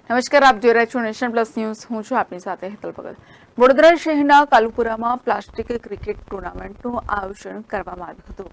નમસ્કાર, આપ જોઈ રહ્યા છો નેશન પ્લસ ન્યૂઝ. હું છું આપની સાથે હેતલ ભગત. વડોદરા શહેરના કાલુપુરામાં પ્લાસ્ટિક ક્રિકેટ ટુર્નામેન્ટનું આયોજન કરવામાં આવ્યું હતું.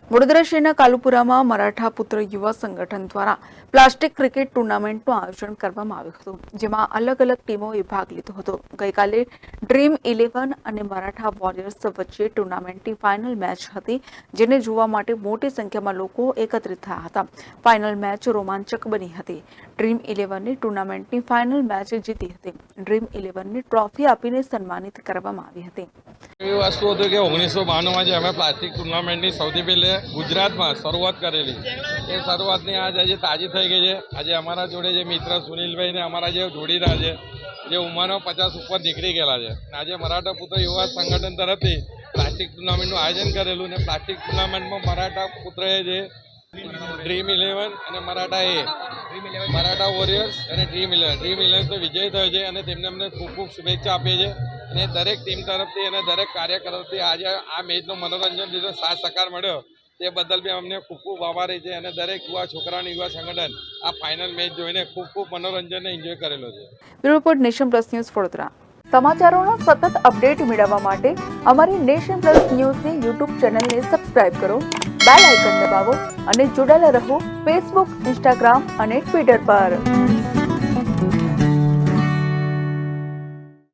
વડોદરા શહેરના કાલુપુરામાં મરાઠા પુત્ર યુવા સંગઠન દ્વારા પ્લાસ્ટિક ક્રિકેટ ટુર્નામેન્ટનું આયોજન કરવામાં આવ્યું હતું, જેમાં અલગ અલગ ટીમોએ ભાગ લીધો હતો. ગઈકાલે ડ્રીમ 11 અને મરાઠા વોરિયર્સ વચ્ચે ટુર્નામેન્ટની ફાઇનલ મેચ હતી, જેને જોવા માટે મોટી સંખ્યામાં લોકો એકત્રિત થયા હતા. ફાઇનલ મેચ રોમાંચક બની હતી. ડ્રીમ 11ની ટુર્નામેન્ટની ફાઇનલ મેચ જીતી હતી. ડ્રીમ 11ની ટ્રોફી આપીને સન્માનિત કરવામાં આવી હતી. એવી વસ્તુ હતું કે 1992માં જે અમે પ્લાસ્ટિક ટુર્નામેન્ટની સૌથી પહેલે ગુજરાતમાં શરૂઆત કરેલી, એ શરૂઆતની આજે તાજી થઈ ગઈ છે. આજે અમારા જોડે જે મિત્ર સુનિલભાઈ ને અમારા જે જોડીદાર છે, જે ઉંમરનો 50 ઉપર નીકળી ગયેલા છે, આજે મરાઠા પુત્ર યુવા સંગઠન તરફથી પ્લાસ્ટિક ટુર્નામેન્ટનું આયોજન કરેલું ને પ્લાસ્ટિક ટુર્નામેન્ટમાં મરાઠા પુત્રએ જે ડ્રીમ 11 અને મરાઠા વોરિયર્સ અને ડ્રીમ 11 તો વિજય થયો છે અને તેમને અમને ખૂબ ખૂબ શુભેચ્છા આપીએ છીએ. અને દરેક ટીમ તરફથી અને દરેક કાર્યકર તરફથી આજે આ મેચનું મનોરંજન લીધો સાથ સહકાર મળ્યો, તે બદલ બી અમને ખૂબ ખૂબ આભારી છે. અને દરેક યુવા છોકરાનું યુવા સંગઠન આ ફાઇનલ મેચ જોઈને ખૂબ ખૂબ મનોરંજન એન્જોય કરેલો છે. Bureau report, nation plus news, Vadodara. સમાચારોના સતત અપડેટ મેળવવા માટે અમારી નેશન પ્લસ ન્યૂઝની યુટ્યુબ ચેનલને સબસ્ક્રાઇબ કરો, બેલ આઇકન દબાવો અને જોડાયેલા રહો ફેસબુક, ઇન્સ્ટાગ્રામ અને ટ્વિટર પર.